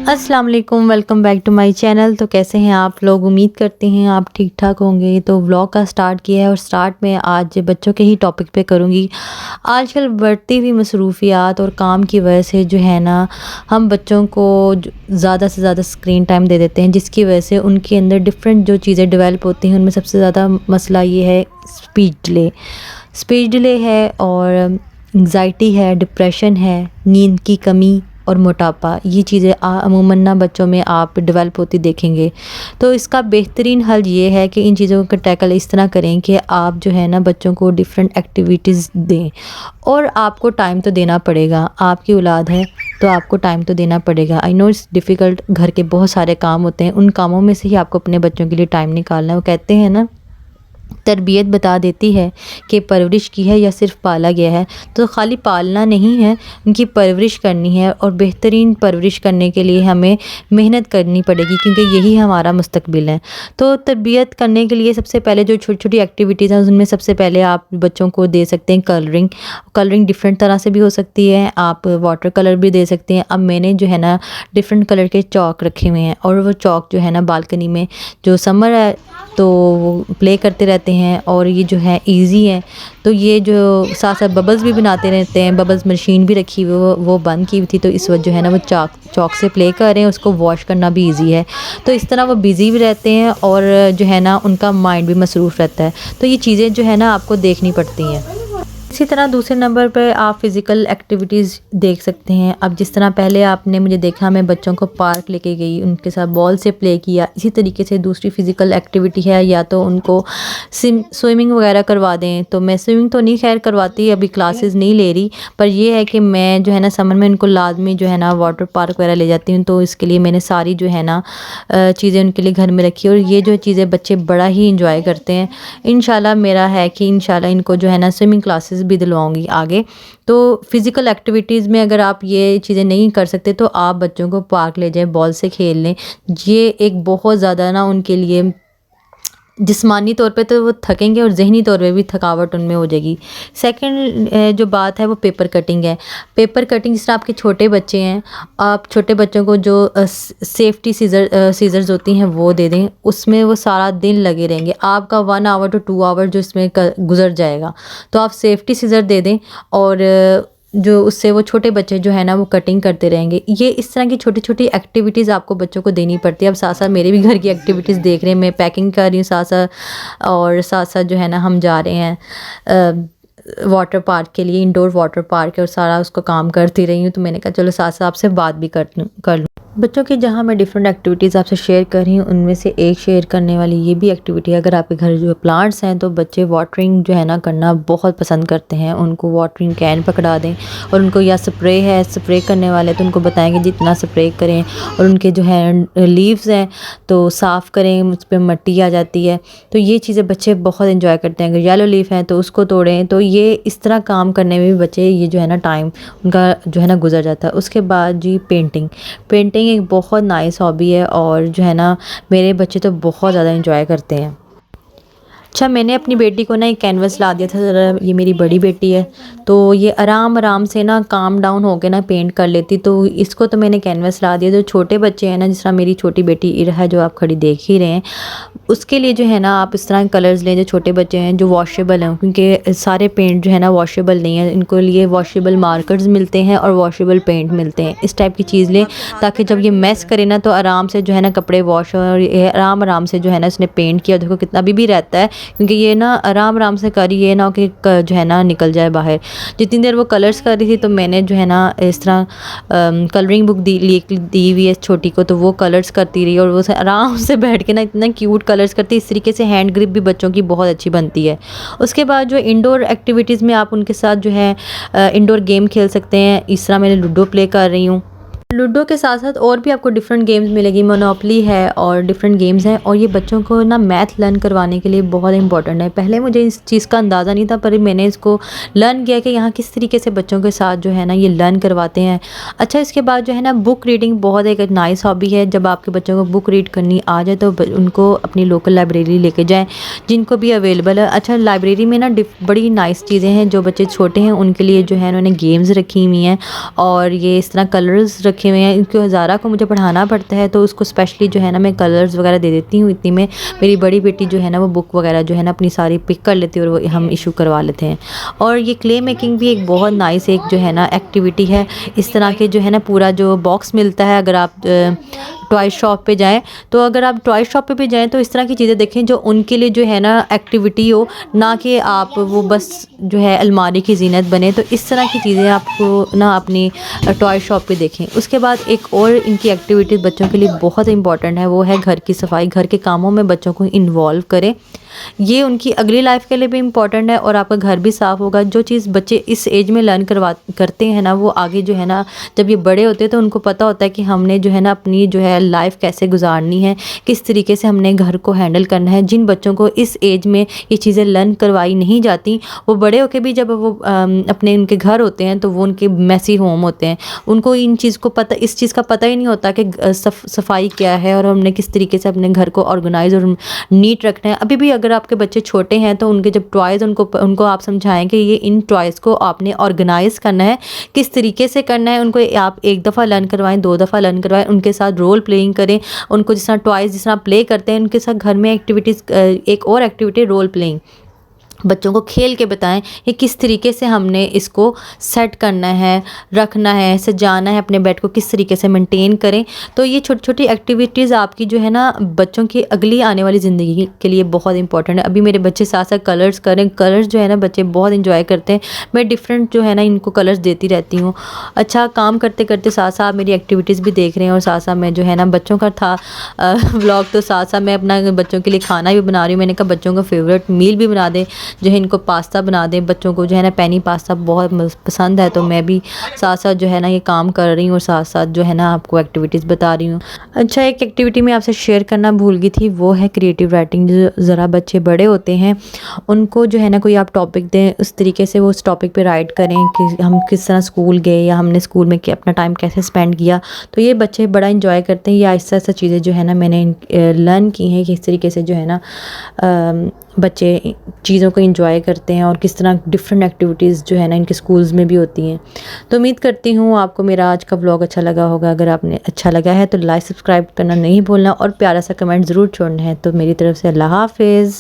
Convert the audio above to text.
अस्सलाम वालेकुम, welcome back to my channel. तो कैसे हैं आप लोग? उम्मीद करते हैं आप ठीक ठाक होंगे। तो व्लॉग का स्टार्ट किया है और स्टार्ट में आज बच्चों के ही टॉपिक पे करूँगी। आजकल बढ़ती हुई मसरूफियात और काम की वजह से जो है ना, हम बच्चों को ज़्यादा से ज़्यादा स्क्रीन टाइम दे देते हैं, जिसकी वजह से उनके अंदर डिफरेंट जो चीज़ें डेवलप होती हैं, उनमें सबसे ज़्यादा मसला ये है स्पीच डिले है और एंग्जाइटी है, डिप्रेशन है, नींद की कमी और मोटापा। ये चीज़ें अमूमन ना बच्चों में आप डेवलप होती देखेंगे। तो इसका बेहतरीन हल ये है कि इन चीज़ों को टैकल इस तरह करें कि आप जो है ना बच्चों को डिफरेंट एक्टिविटीज़ दें। और आपको टाइम तो देना पड़ेगा, आपकी औलाद है तो आपको टाइम तो देना पड़ेगा। आई नो इट्स डिफ़िकल्ट, घर के बहुत सारे काम होते हैं, उन कामों में से ही आपको अपने बच्चों के लिए टाइम निकालना है। वो कहते हैं ना, तरबियत बता देती है कि परवरिश की है या सिर्फ पाला गया है। तो खाली पालना नहीं है, उनकी परवरिश करनी है और बेहतरीन परवरिश करने के लिए हमें मेहनत करनी पड़ेगी, क्योंकि यही हमारा मुस्तकबिल है। तो तरबियत करने के लिए सबसे पहले जो छोटी-छोटी एक्टिविटीज़ हैं, उनमें सबसे पहले आप बच्चों को दे सकते हैं कलरिंग डिफरेंट तरह से भी हो सकती है, आप वाटर कलर भी दे सकते हैं। अब मैंने जो है ना डिफरेंट कलर के चॉक रखे हुए हैं और वो चॉक जो है ना बालकनी में, जो समर है तो वो प्ले करते रहते हैं और ये जो है इजी है। तो ये जो साथ साथ बबल्स भी बनाते रहते हैं, बबल्स मशीन भी रखी हुई, वो बंद की हुई थी, तो इस वक्त जो है ना वो चॉक से प्ले कर रहे हैं, उसको वॉश करना भी इजी है। तो इस तरह वो बिज़ी भी रहते हैं और जो है ना उनका माइंड भी मसरूफ़ रहता है। तो ये चीज़ें जो है ना आपको देखनी पड़ती हैं। इसी तरह दूसरे नंबर पर आप फ़िज़िकल एक्टिविटीज़ देख सकते हैं। अब जिस तरह पहले आपने मुझे देखा, मैं बच्चों को पार्क लेके गई, उनके साथ बॉल से प्ले किया। इसी तरीके से दूसरी फ़िज़िकल एक्टिविटी है, या तो उनको स्विमिंग वगैरह करवा दें। तो मैं स्विमिंग तो नहीं खैर करवाती, अभी क्लासेस नहीं ले रही, पर ये है कि मैं जो है ना समर में उनको लाजमी जो है ना वाटर पार्क वगैरह ले जाती हूँ। तो इसके लिए मैंने सारी जो है ना चीज़ें उनके लिए घर में रखी, और ये जो चीज़ें बच्चे बड़ा ही इंजॉय करते हैं। इंशाल्लाह मेरा है कि इंशाल्लाह इनको जो है ना स्विमिंग क्लासेस भी दिलवाऊंगी आगे। तो फिज़िकल एक्टिविटीज़ में अगर आप ये चीज़ें नहीं कर सकते तो आप बच्चों को पार्क ले जाएं, बॉल से खेल लें। ये एक बहुत ज़्यादा ना उनके लिए जिस्मानी तौर पे तो वो थकेंगे और ज़हनी तौर पे भी थकावट उनमें हो जाएगी। सेकंड जो बात है वो पेपर कटिंग है। पेपर कटिंग, जिस तरह आपके छोटे बच्चे हैं, आप छोटे बच्चों को जो सेफ्टी सीज़र्स होती हैं वो दे दें, उसमें वो सारा दिन लगे रहेंगे। आपका 1 आवर टू 2 आवर जो इसमें गुजर जाएगा, तो आप सेफ्टी सीज़र दे दें और जो उससे वो छोटे बच्चे जो है ना वो कटिंग करते रहेंगे। ये इस तरह की छोटी छोटी एक्टिविटीज़ आपको बच्चों को देनी पड़ती है। अब साथ साथ मेरे भी घर की एक्टिविटीज़ देख रहे हैं, मैं पैकिंग कर रही हूँ साथ साथ, और साथ साथ जो है ना हम जा रहे हैं वाटर पार्क के लिए, इंडोर वाटर पार्क है, और सारा उसको काम करती रही हूँ। तो मैंने कहा चलो साथ साथ आपसे बात भी कर लूँ। बच्चों की जहाँ मैं डिफरेंट एक्टिविटीज़ आपसे शेयर कर रही हूँ, उनमें से एक शेयर करने वाली ये भी एक्टिविटी है। अगर आपके घर जो प्लांट्स हैं तो बच्चे वाटरिंग जो है ना करना बहुत पसंद करते हैं। उनको वाटरिंग कैन पकड़ा दें और उनको, या स्प्रे करने वाले तो उनको बताएंगे जितना स्प्रे करें, और उनके जो है लीव्स हैं तो साफ़ करें, उस पर मिट्टी आ जाती है। तो ये चीज़ें बच्चे बहुत इंजॉय करते हैं। अगर येलो लीफ हैं तो उसको तोड़ें। तो ये इस तरह काम करने में भी बच्चे ये जो है ना टाइम उनका जो है ना गुजर जाता है। उसके बाद जी पेंटिंग एक बहुत नाइस हॉबी है, और जो है ना मेरे बच्चे तो बहुत ज़्यादा एंजॉय करते हैं। अच्छा, मैंने अपनी बेटी को ना एक कैनवस ला दिया था ज़रा, ये मेरी बड़ी बेटी है तो ये आराम आराम से ना काम डाउन होकर ना पेंट कर लेती। तो इसको तो मैंने कैनवस ला दिया। जो छोटे बच्चे हैं ना, जिस तरह मेरी छोटी बेटी इरा है जो आप खड़ी देख ही रहे हैं, उसके लिए जो है ना आप इस तरह कलर्स लें जो छोटे बच्चे हैं, जो वॉशेबल हैं, क्योंकि सारे पेंट जो है ना वॉशेबल नहीं है। इनको लिए वॉशेबल मार्कर्स मिलते हैं और वॉशेबल पेंट मिलते हैं। इस टाइप की चीज़ लें ताकि जब ये मैस करे ना तो आराम से जो है ना कपड़े वॉश हो, और ये आराम से जो है ना इसने पेंट किया। देखो कितना अभी भी रहता है, क्योंकि ये ना आराम से करी, ये ना कि जो है ना निकल जाए बाहर। जितनी देर वो कलर्स कर रही थी तो मैंने जो है ना इस तरह कलरिंग बुक दी हुई है छोटी को, तो वो कलर्स करती रही और वो आराम से बैठ के ना इतना क्यूट कलर्स करती। इस तरीके से हैंड ग्रिप भी बच्चों की बहुत अच्छी बनती है। उसके बाद जो इंडोर एक्टिविटीज़ में आप उनके साथ जो है इंडोर गेम खेल सकते हैं। इस तरह मैंने लूडो प्ले कर रही हूँ। लूडो के साथ साथ और भी आपको डिफरेंट गेम्स मिलेगी, मोनोपोली है और डिफरेंट गेम्स हैं। और ये बच्चों को ना मैथ लर्न करवाने के लिए बहुत इंपॉर्टेंट है। पहले मुझे इस चीज़ का अंदाज़ा नहीं था, पर मैंने इसको लर्न किया कि यहाँ किस तरीके से बच्चों के साथ जो है ना ये लर्न करवाते हैं। अच्छा, इसके बाद जो है ना बुक रीडिंग बहुत एक नाइस हॉबी है। जब आपके बच्चों को बुक रीड करनी आ जाए तो उनको अपनी लोकल लाइब्रेरी लेके जाएँ, जिनको भी अवेलेबल है। अच्छा, लाइब्रेरी में ना बड़ी नाइस चीज़ें हैं। जो बच्चे छोटे हैं उनके लिए जो है उन्होंने गेम्स रखी हुई हैं, और ये इस तरह कलर्स रखे हुए हैं। इनको हज़ारा को मुझे पढ़ाना पड़ता है, तो उसको स्पेशली जो है ना मैं कलर्स वगैरह दे देती हूँ। इतनी में मेरी बड़ी बेटी जो है ना वो बुक वगैरह जो है ना अपनी सारी पिक कर लेती है और वो हम इशू करवा लेते हैं। और ये क्ले मेकिंग भी एक बहुत नाइस एक जो है ना एक्टिविटी है। इस तरह के जो है ना पूरा जो बॉक्स मिलता है, अगर आप टॉय शॉप पे जाएँ, तो अगर आप टॉय शॉप पे भी जाएँ तो इस तरह की चीज़ें देखें जो उनके लिए जो है ना एक्टिविटी हो, ना कि आप वो बस जो है अलमारी की ज़ीनत बने। तो इस तरह की चीज़ें आपको ना अपनी टॉय शॉप पे देखें। उसके बाद एक और इनकी एक्टिविटी बच्चों के लिए बहुत इंपॉर्टेंट है, वो है घर की सफाई। घर के कामों में बच्चों को इन्वॉल्व करें। ये उनकी अगली लाइफ के लिए भी इम्पॉर्टेंट है और आपका घर भी साफ़ होगा। जो चीज़ बच्चे इस एज में लर्न करते हैं ना, वो आगे जो है ना जब ये बड़े होते हैं तो उनको पता होता है कि हमने जो है ना अपनी जो है लाइफ कैसे गुजारनी है, किस तरीके से हमने घर को हैंडल करना है। जिन बच्चों को इस एज में ये चीज़ें लर्न करवाई नहीं जाती, वो बड़े होकर भी जब वो अपने उनके घर होते हैं तो वो उनके मैसी होम होते हैं। उनको इस चीज़ का पता ही नहीं होता कि सफाई क्या है और हमने किस तरीके से अपने घर को ऑर्गेनाइज और नीट रखना है। अभी भी अगर आपके बच्चे छोटे हैं तो उनके जब टॉयज़ उनको आप समझाएं कि ये इन टॉयज़ को आपने ऑर्गेनाइज़ करना है, किस तरीके से करना है। उनको आप एक दफ़ा लर्न करवाएं, 2 दफ़ा लर्न करवाएं, उनके साथ रोल प्लेइंग करें। उनको जिस तरह टॉयज़ जिस तरह प्ले करते हैं, उनके साथ घर में एक्टिविटीज़, एक और एक्टिविटी रोल प्लेइंग। बच्चों को खेल के बताएं कि किस तरीके से हमने इसको सेट करना है, रखना है, सजाना है, अपने बेड को किस तरीके से मेंटेन करें। तो ये छोटी-छोटी एक्टिविटीज़ आपकी जो है ना बच्चों की अगली आने वाली ज़िंदगी के लिए बहुत इंपॉर्टेंट है। अभी मेरे बच्चे साथ-साथ कलर्स करें, कलर्स जो है ना बच्चे बहुत एंजॉय करते हैं। मैं डिफरेंट जो है ना इनको कलर्स देती रहती हूँ। अच्छा, काम करते-करते साथ-साथ मेरी एक्टिविटीज़ भी देख रहे हैं और साथ-साथ मैं जो है ना बच्चों का था व्लॉग, तो साथ-साथ मैं अपना बच्चों के लिए खाना भी बना रही हूँ। मैंने कहा बच्चों का फेवरेट मील भी बना दें, जो है इनको पास्ता बना दें। बच्चों को जो है ना पेनी पास्ता बहुत पसंद है, तो मैं भी साथ साथ जो है ना ये काम कर रही हूँ और साथ साथ जो है ना आपको एक्टिविटीज़ बता रही हूँ। अच्छा, एक एक्टिविटी मैं आपसे शेयर करना भूल गई थी, वो है क्रिएटिव राइटिंग। जो ज़रा बच्चे बड़े होते हैं उनको जो है ना कोई आप टॉपिक दें, उस तरीके से वो उस टॉपिक पे राइट करें कि हम किस तरह स्कूल गए या हमने स्कूल में अपना टाइम कैसे स्पेंड किया। तो ये बच्चे बड़ा इंजॉय करते हैं। ये आहिस्ता आहिस्ता चीज़ें जो है ना मैंने लर्न की हैं कि इस तरीके से जो है ना बच्चे चीज़ों को एंजॉय करते हैं और किस तरह डिफरेंट एक्टिविटीज़ जो है ना इनके स्कूल्स में भी होती हैं। तो उम्मीद करती हूँ आपको मेरा आज का व्लॉग अच्छा लगा होगा। अगर आपने अच्छा लगा है तो लाइक सब्सक्राइब करना नहीं भूलना और प्यारा सा कमेंट ज़रूर छोड़ना है। तो मेरी तरफ से अल्लाह हाफ़िज़।